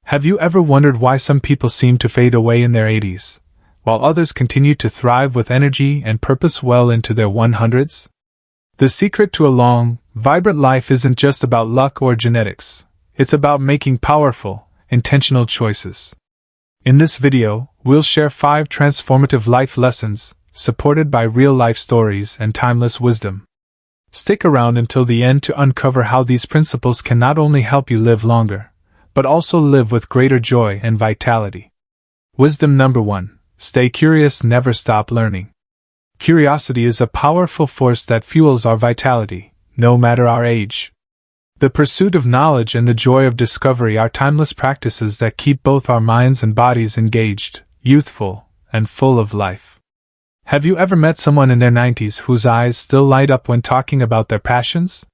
Have you ever wondered why some people seem to fade away in their 80s, while others continue to thrive with energy and purpose well into their 100s? The secret to a long, vibrant life isn't just about luck or genetics. It's about making powerful, intentional choices. In this video, we'll share 5 transformative life lessons, supported by real-life stories and timeless wisdom. Stick around until the end to uncover how these principles can not only help you live longer, but also live with greater joy and vitality. Wisdom number 1. Stay curious, never stop learning. Curiosity is a powerful force that fuels our vitality, no matter our age. The pursuit of knowledge and the joy of discovery are timeless practices that keep both our minds and bodies engaged, youthful, and full of life. Have you ever met someone in their 90s whose eyes still light up when talking about their passions?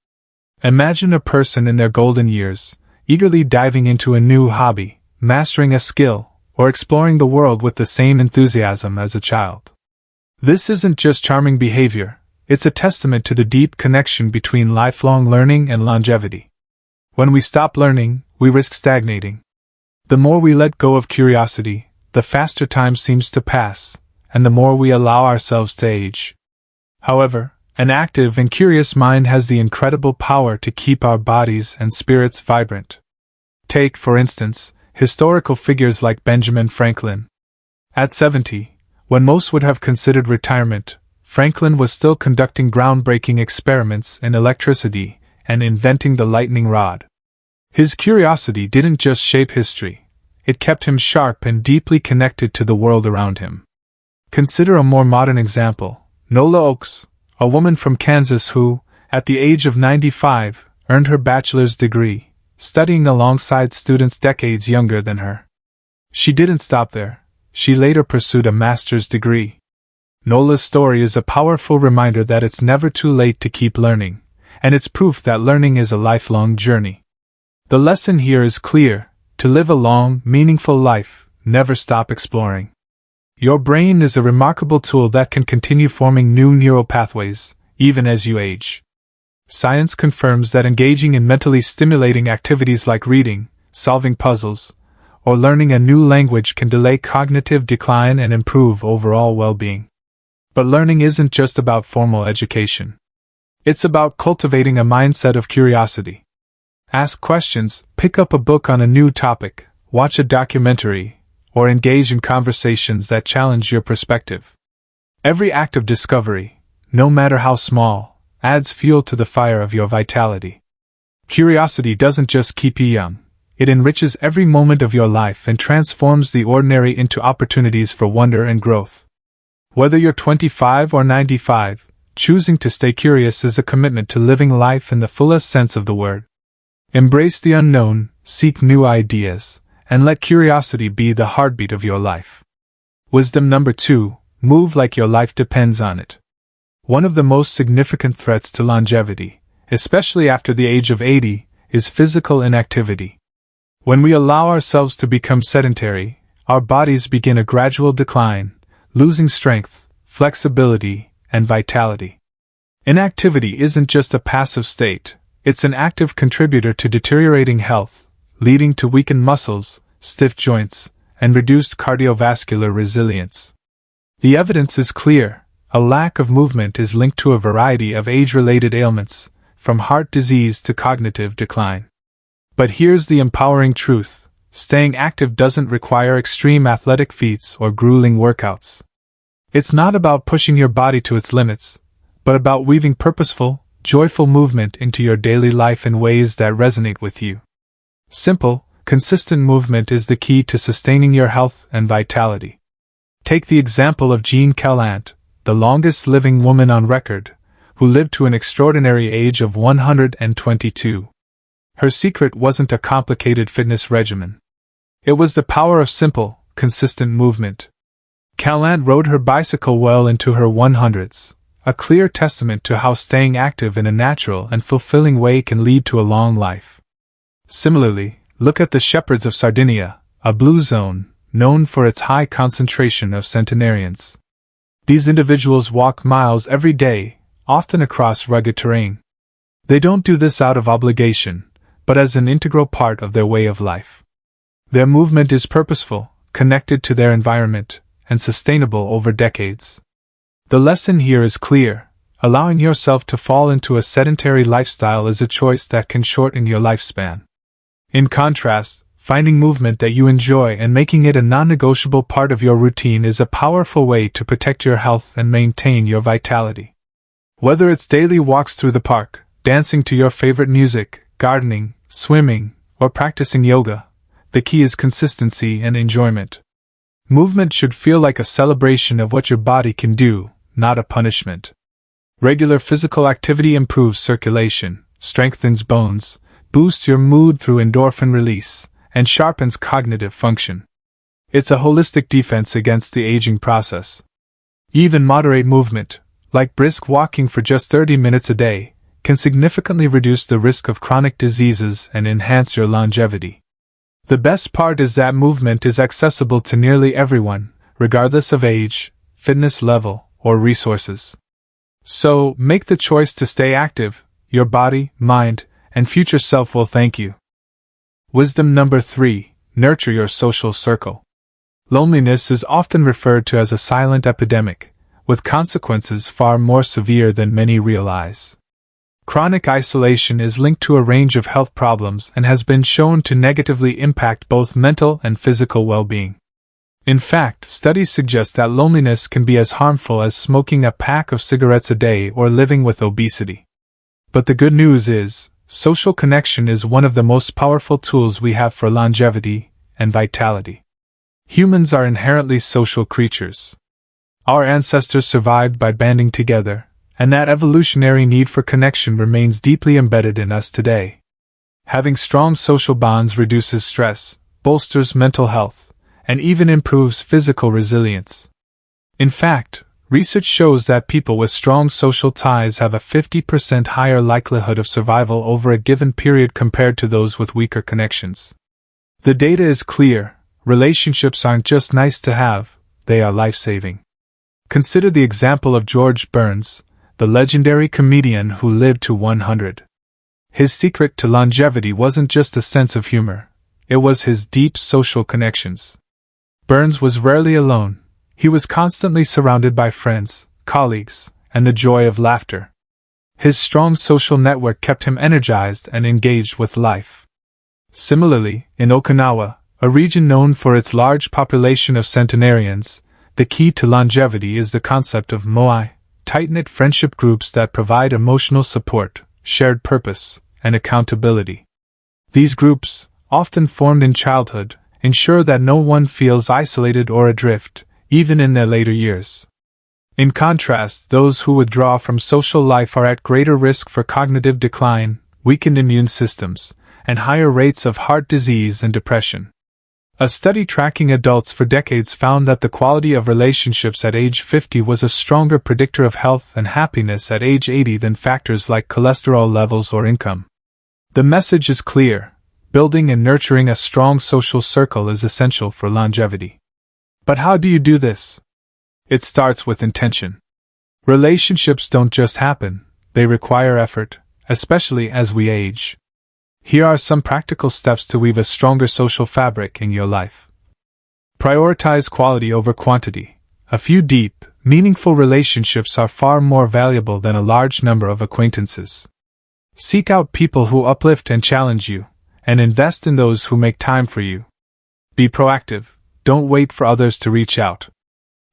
Imagine a person in their golden years, eagerly diving into a new hobby, mastering a skill, or exploring the world with the same enthusiasm as a child. This isn't just charming behavior, it's a testament to the deep connection between lifelong learning and longevity. When we stop learning, we risk stagnating. The more we let go of curiosity, the faster time seems to pass, and the more we allow ourselves to age. However, an active and curious mind has the incredible power to keep our bodies and spirits vibrant. Take, for instance, historical figures like Benjamin Franklin. At 70, when most would have considered retirement, Franklin was still conducting groundbreaking experiments in electricity and inventing the lightning rod. His curiosity didn't just shape history, it kept him sharp and deeply connected to the world around him. Consider a more modern example, Nola Oakes, a woman from Kansas who, at the age of 95, earned her bachelor's degree, studying alongside students decades younger than her. She didn't stop there, she later pursued a master's degree. Nola's story is a powerful reminder that it's never too late to keep learning, and it's proof that learning is a lifelong journey. The lesson here is clear: to live a long, meaningful life, never stop exploring. Your brain is a remarkable tool that can continue forming new neural pathways, even as you age. Science confirms that engaging in mentally stimulating activities like reading, solving puzzles, or learning a new language can delay cognitive decline and improve overall well-being. But learning isn't just about formal education. It's about cultivating a mindset of curiosity. Ask questions, pick up a book on a new topic, watch a documentary, or engage in conversations that challenge your perspective. Every act of discovery, no matter how small, adds fuel to the fire of your vitality. Curiosity doesn't just keep you young, it enriches every moment of your life and transforms the ordinary into opportunities for wonder and growth. Whether you're 25 or 95, choosing to stay curious is a commitment to living life in the fullest sense of the word. Embrace the unknown, seek new ideas, and let curiosity be the heartbeat of your life. Wisdom number 2, move like your life depends on it. One of the most significant threats to longevity, especially after the age of 80, is physical inactivity. When we allow ourselves to become sedentary, our bodies begin a gradual decline, losing strength, flexibility, and vitality. Inactivity isn't just a passive state, it's an active contributor to deteriorating health, leading to weakened muscles, stiff joints, and reduced cardiovascular resilience. The evidence is clear: a lack of movement is linked to a variety of age-related ailments, from heart disease to cognitive decline. But here's the empowering truth: staying active doesn't require extreme athletic feats or grueling workouts. It's not about pushing your body to its limits, but about weaving purposeful, joyful movement into your daily life in ways that resonate with you. Simple, consistent movement is the key to sustaining your health and vitality. Take the example of Jean Calment, the longest-living woman on record, who lived to an extraordinary age of 122. Her secret wasn't a complicated fitness regimen. It was the power of simple, consistent movement. Calment rode her bicycle well into her 100s, a clear testament to how staying active in a natural and fulfilling way can lead to a long life. Similarly, look at the shepherds of Sardinia, a blue zone, known for its high concentration of centenarians. These individuals walk miles every day, often across rugged terrain. They don't do this out of obligation, but as an integral part of their way of life. Their movement is purposeful, connected to their environment, and sustainable over decades. The lesson here is clear: allowing yourself to fall into a sedentary lifestyle is a choice that can shorten your lifespan. In contrast, finding movement that you enjoy and making it a non-negotiable part of your routine is a powerful way to protect your health and maintain your vitality. Whether it's daily walks through the park, dancing to your favorite music, gardening, swimming, or practicing yoga, the key is consistency and enjoyment. Movement should feel like a celebration of what your body can do, not a punishment. Regular physical activity improves circulation, strengthens bones, boosts your mood through endorphin release, and sharpens cognitive function. It's a holistic defense against the aging process. Even moderate movement, like brisk walking for just 30 minutes a day, can significantly reduce the risk of chronic diseases and enhance your longevity. The best part is that movement is accessible to nearly everyone, regardless of age, fitness level, or resources. So, make the choice to stay active. Your body, mind, and future self will thank you. Wisdom number 3: nurture your social circle. Loneliness is often referred to as a silent epidemic, with consequences far more severe than many realize. Chronic isolation is linked to a range of health problems and has been shown to negatively impact both mental and physical well-being. In fact, studies suggest that loneliness can be as harmful as smoking a pack of cigarettes a day or living with obesity. But the good news is, social connection is one of the most powerful tools we have for longevity and vitality. Humans are inherently social creatures. Our ancestors survived by banding together, and that evolutionary need for connection remains deeply embedded in us today. Having strong social bonds reduces stress, bolsters mental health, and even improves physical resilience. In fact, research shows that people with strong social ties have a 50% higher likelihood of survival over a given period compared to those with weaker connections. The data is clear: relationships aren't just nice to have, they are life-saving. Consider the example of George Burns, the legendary comedian who lived to 100. His secret to longevity wasn't just a sense of humor, it was his deep social connections. Burns was rarely alone. He was constantly surrounded by friends, colleagues, and the joy of laughter. His strong social network kept him energized and engaged with life. Similarly, in Okinawa, a region known for its large population of centenarians, the key to longevity is the concept of moai, tight-knit friendship groups that provide emotional support, shared purpose, and accountability. These groups, often formed in childhood, ensure that no one feels isolated or adrift, even in their later years. In contrast, those who withdraw from social life are at greater risk for cognitive decline, weakened immune systems, and higher rates of heart disease and depression. A study tracking adults for decades found that the quality of relationships at age 50 was a stronger predictor of health and happiness at age 80 than factors like cholesterol levels or income. The message is clear: building and nurturing a strong social circle is essential for longevity. But how do you do this? It starts with intention. Relationships don't just happen, they require effort, especially as we age. Here are some practical steps to weave a stronger social fabric in your life. Prioritize quality over quantity. A few deep, meaningful relationships are far more valuable than a large number of acquaintances. Seek out people who uplift and challenge you, and invest in those who make time for you. Be proactive, don't wait for others to reach out.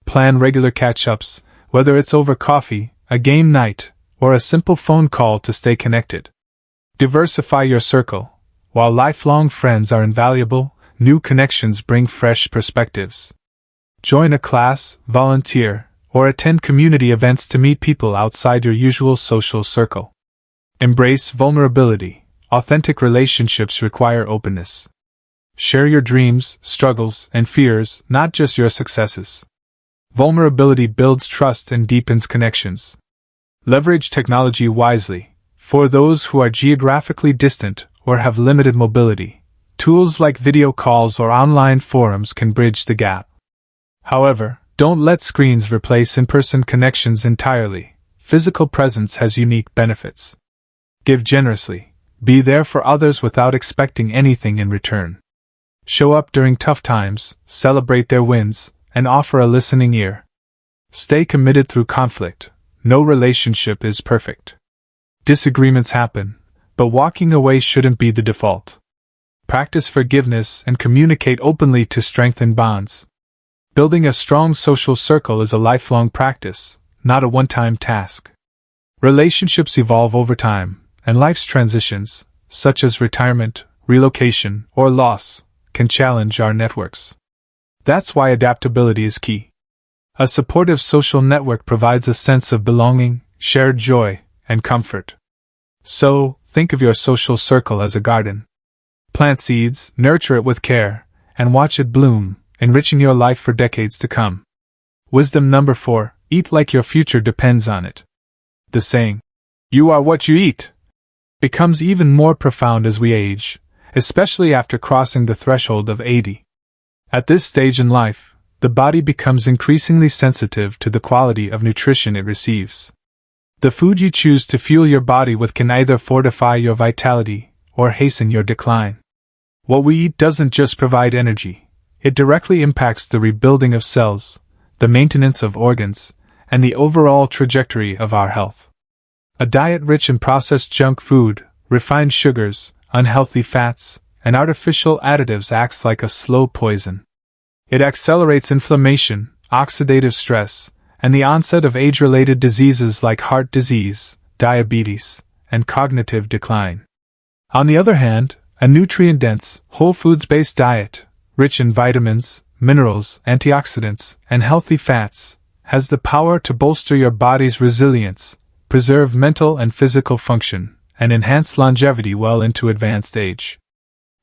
Plan regular catch-ups, whether it's over coffee, a game night, or a simple phone call to stay connected. Diversify your circle. While lifelong friends are invaluable, new connections bring fresh perspectives. Join a class, volunteer, or attend community events to meet people outside your usual social circle. Embrace vulnerability. Authentic relationships require openness. Share your dreams, struggles, and fears, not just your successes. Vulnerability builds trust and deepens connections. Leverage technology wisely. For those who are geographically distant or have limited mobility, tools like video calls or online forums can bridge the gap. However, don't let screens replace in-person connections entirely. Physical presence has unique benefits. Give generously. Be there for others without expecting anything in return. Show up during tough times, celebrate their wins, and offer a listening ear. Stay committed through conflict. No relationship is perfect. Disagreements happen, but walking away shouldn't be the default. Practice forgiveness and communicate openly to strengthen bonds. Building a strong social circle is a lifelong practice, not a one-time task. Relationships evolve over time, and life's transitions, such as retirement, relocation, or loss, can challenge our networks. That's why adaptability is key. A supportive social network provides a sense of belonging, shared joy, and comfort. So, think of your social circle as a garden. Plant seeds, nurture it with care, and watch it bloom, enriching your life for decades to come. Wisdom number 4, eat like your future depends on it. The saying, "You are what you eat," becomes even more profound as we age, especially after crossing the threshold of 80. At this stage in life, the body becomes increasingly sensitive to the quality of nutrition it receives. The food you choose to fuel your body with can either fortify your vitality or hasten your decline. What we eat doesn't just provide energy, it directly impacts the rebuilding of cells, the maintenance of organs, and the overall trajectory of our health. A diet rich in processed junk food, refined sugars, unhealthy fats, and artificial additives acts like a slow poison. It accelerates inflammation, oxidative stress, and the onset of age-related diseases like heart disease, diabetes, and cognitive decline. On the other hand, a nutrient-dense, whole foods-based diet, rich in vitamins, minerals, antioxidants, and healthy fats, has the power to bolster your body's resilience, preserve mental and physical function, and enhance longevity well into advanced age.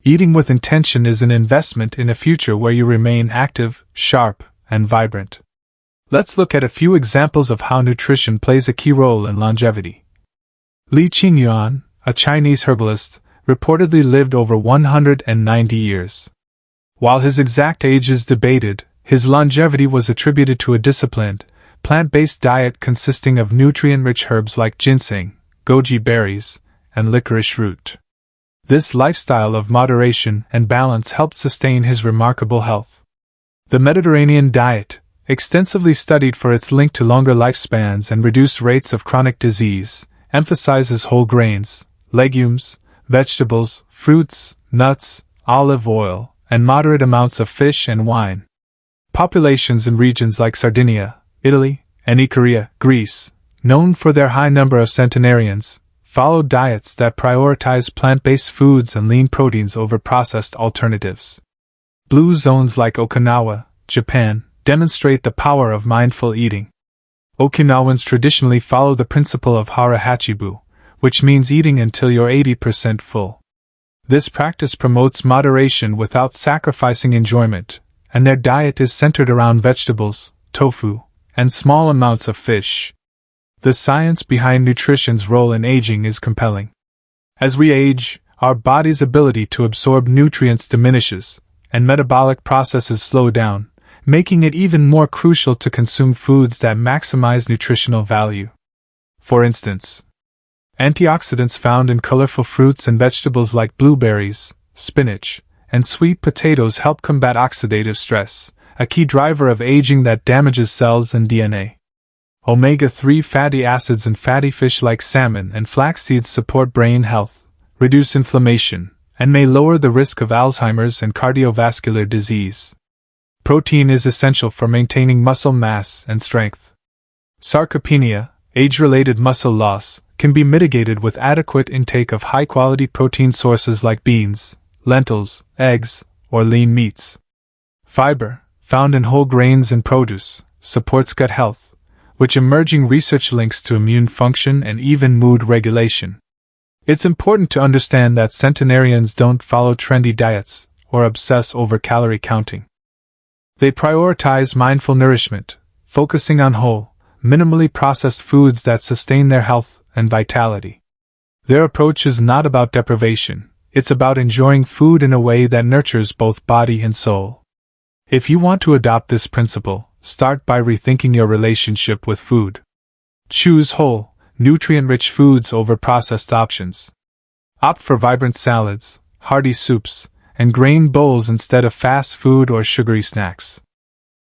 Eating with intention is an investment in a future where you remain active, sharp, and vibrant. Let's look at a few examples of how nutrition plays a key role in longevity. Li Qingyuan, a Chinese herbalist, reportedly lived over 190 years. While his exact age is debated, his longevity was attributed to a disciplined, plant-based diet consisting of nutrient-rich herbs like ginseng, goji berries, and licorice root. This lifestyle of moderation and balance helped sustain his remarkable health. The Mediterranean diet, extensively studied for its link to longer lifespans and reduced rates of chronic disease, emphasizes whole grains, legumes, vegetables, fruits, nuts, olive oil, and moderate amounts of fish and wine. Populations in regions like Sardinia, Italy, and Ikaria, Greece, known for their high number of centenarians, followed diets that prioritize plant-based foods and lean proteins over processed alternatives. Blue zones like Okinawa, Japan, demonstrate the power of mindful eating. Okinawans traditionally follow the principle of hara hachibu, which means eating until you're 80% full. This practice promotes moderation without sacrificing enjoyment, and their diet is centered around vegetables, tofu, and small amounts of fish. The science behind nutrition's role in aging is compelling. As we age, our body's ability to absorb nutrients diminishes, and metabolic processes slow down, making it even more crucial to consume foods that maximize nutritional value. For instance, antioxidants found in colorful fruits and vegetables like blueberries, spinach, and sweet potatoes help combat oxidative stress, a key driver of aging that damages cells and DNA. Omega-3 fatty acids in fatty fish like salmon and flax seeds support brain health, reduce inflammation, and may lower the risk of Alzheimer's and cardiovascular disease. Protein is essential for maintaining muscle mass and strength. Sarcopenia, age-related muscle loss, can be mitigated with adequate intake of high-quality protein sources like beans, lentils, eggs, or lean meats. Fiber, found in whole grains and produce, supports gut health, which emerging research links to immune function and even mood regulation. It's important to understand that centenarians don't follow trendy diets or obsess over calorie counting. They prioritize mindful nourishment, focusing on whole, minimally processed foods that sustain their health and vitality. Their approach is not about deprivation, it's about enjoying food in a way that nurtures both body and soul. If you want to adopt this principle, start by rethinking your relationship with food. Choose whole, nutrient-rich foods over processed options. Opt for vibrant salads, hearty soups, and grain bowls instead of fast food or sugary snacks.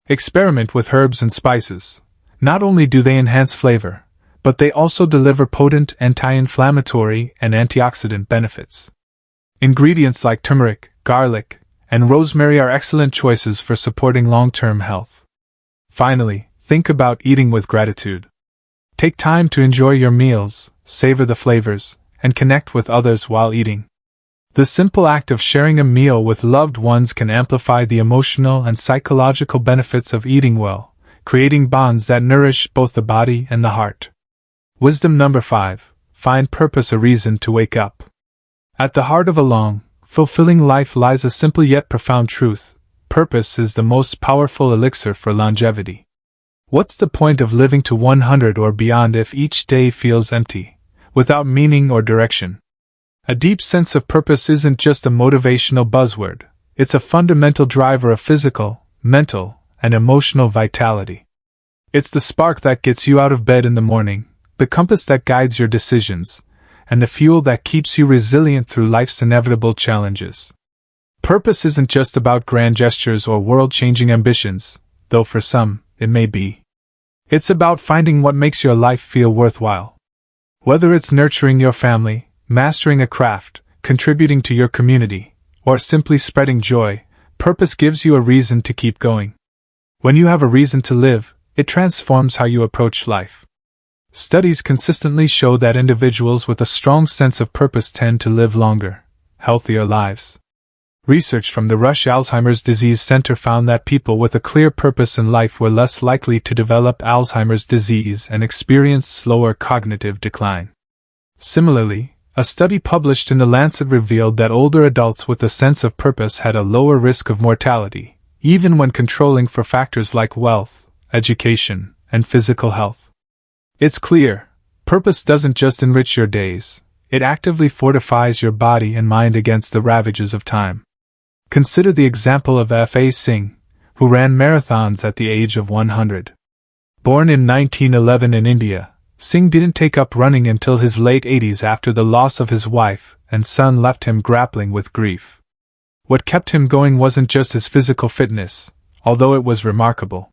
Experiment with herbs and spices. Not only do they enhance flavor, but they also deliver potent anti-inflammatory and antioxidant benefits. Ingredients like turmeric, garlic, and rosemary are excellent choices for supporting long-term health. Finally, think about eating with gratitude. Take time to enjoy your meals, savor the flavors, and connect with others while eating. The simple act of sharing a meal with loved ones can amplify the emotional and psychological benefits of eating well, creating bonds that nourish both the body and the heart. Wisdom number 5. Find purpose, a reason to wake up. At the heart of a long, fulfilling life lies a simple yet profound truth. Purpose is the most powerful elixir for longevity. What's the point of living to 100 or beyond if each day feels empty, without meaning or direction? A deep sense of purpose isn't just a motivational buzzword, it's a fundamental driver of physical, mental, and emotional vitality. It's the spark that gets you out of bed in the morning, the compass that guides your decisions, and the fuel that keeps you resilient through life's inevitable challenges. Purpose isn't just about grand gestures or world-changing ambitions, though for some, it may be. It's about finding what makes your life feel worthwhile. Whether it's nurturing your family, mastering a craft, contributing to your community, or simply spreading joy, purpose gives you a reason to keep going. When you have a reason to live, it transforms how you approach life. Studies consistently show that individuals with a strong sense of purpose tend to live longer, healthier lives. Research from the Rush Alzheimer's Disease Center found that people with a clear purpose in life were less likely to develop Alzheimer's disease and experience slower cognitive decline. Similarly, a study published in The Lancet revealed that older adults with a sense of purpose had a lower risk of mortality, even when controlling for factors like wealth, education, and physical health. It's clear, purpose doesn't just enrich your days, it actively fortifies your body and mind against the ravages of time. Consider the example of F.A. Singh, who ran marathons at the age of 100. Born in 1911 in India, Singh didn't take up running until his late 80s after the loss of his wife and son left him grappling with grief. What kept him going wasn't just his physical fitness, although it was remarkable.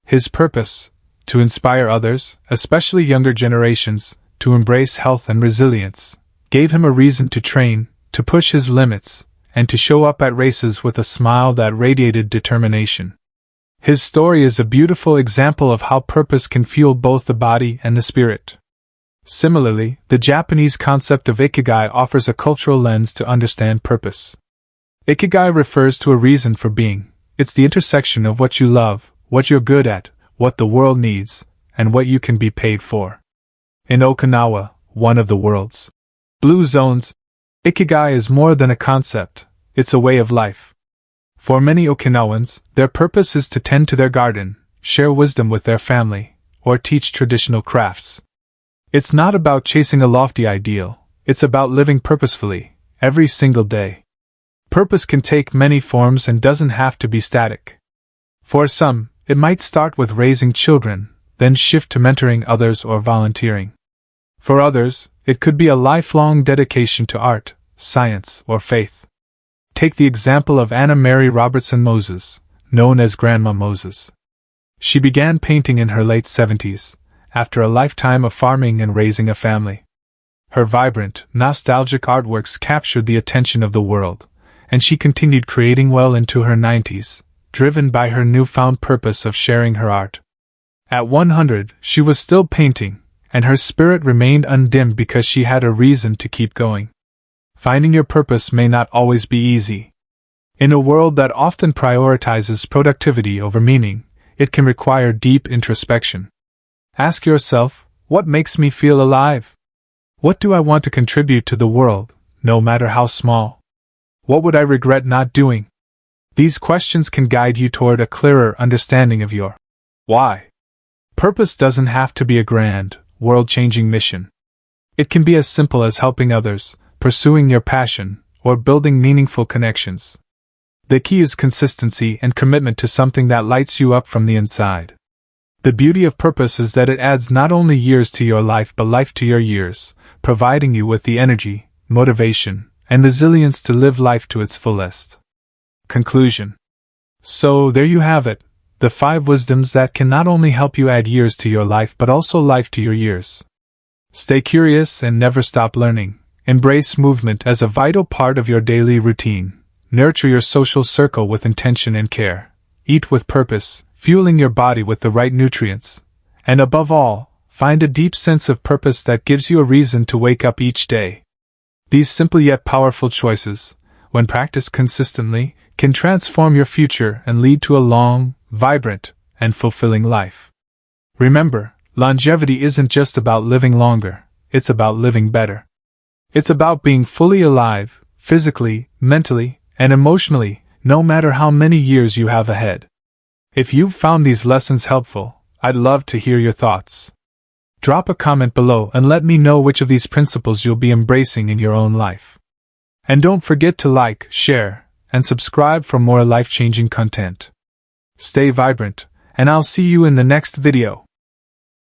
His purpose, to inspire others, especially younger generations, to embrace health and resilience, gave him a reason to train, to push his limits, and to show up at races with a smile that radiated determination. His story is a beautiful example of how purpose can fuel both the body and the spirit. Similarly, the Japanese concept of ikigai offers a cultural lens to understand purpose. Ikigai refers to a reason for being. It's the intersection of what you love, what you're good at, what the world needs, and what you can be paid for. In Okinawa, one of the world's blue zones, ikigai is more than a concept, it's a way of life. For many Okinawans, their purpose is to tend to their garden, share wisdom with their family, or teach traditional crafts. It's not about chasing a lofty ideal, it's about living purposefully, every single day. Purpose can take many forms and doesn't have to be static. For some, it might start with raising children, then shift to mentoring others or volunteering. For others, it could be a lifelong dedication to art, science, or faith. Take the example of Anna Mary Robertson Moses, known as Grandma Moses. She began painting in her late 70s, after a lifetime of farming and raising a family. Her vibrant, nostalgic artworks captured the attention of the world, and she continued creating well into her 90s, driven by her newfound purpose of sharing her art. At 100, she was still painting, and her spirit remained undimmed because she had a reason to keep going. Finding your purpose may not always be easy. In a world that often prioritizes productivity over meaning, it can require deep introspection. Ask yourself, what makes me feel alive? What do I want to contribute to the world, no matter how small? What would I regret not doing? These questions can guide you toward a clearer understanding of your why. Purpose doesn't have to be a grand, world-changing mission. It can be as simple as helping others, pursuing your passion, or building meaningful connections. The key is consistency and commitment to something that lights you up from the inside. The beauty of purpose is that it adds not only years to your life but life to your years, providing you with the energy, motivation, and resilience to live life to its fullest. Conclusion. So, there you have it, the 5 wisdoms that can not only help you add years to your life but also life to your years. Stay curious and never stop learning. Embrace movement as a vital part of your daily routine. Nurture your social circle with intention and care. Eat with purpose, fueling your body with the right nutrients. And above all, find a deep sense of purpose that gives you a reason to wake up each day. These simple yet powerful choices, when practiced consistently, can transform your future and lead to a long, vibrant, and fulfilling life. Remember, longevity isn't just about living longer, it's about living better. It's about being fully alive, physically, mentally, and emotionally, no matter how many years you have ahead. If you've found these lessons helpful, I'd love to hear your thoughts. Drop a comment below and let me know which of these principles you'll be embracing in your own life. And don't forget to like, share, and subscribe for more life-changing content. Stay vibrant, and I'll see you in the next video.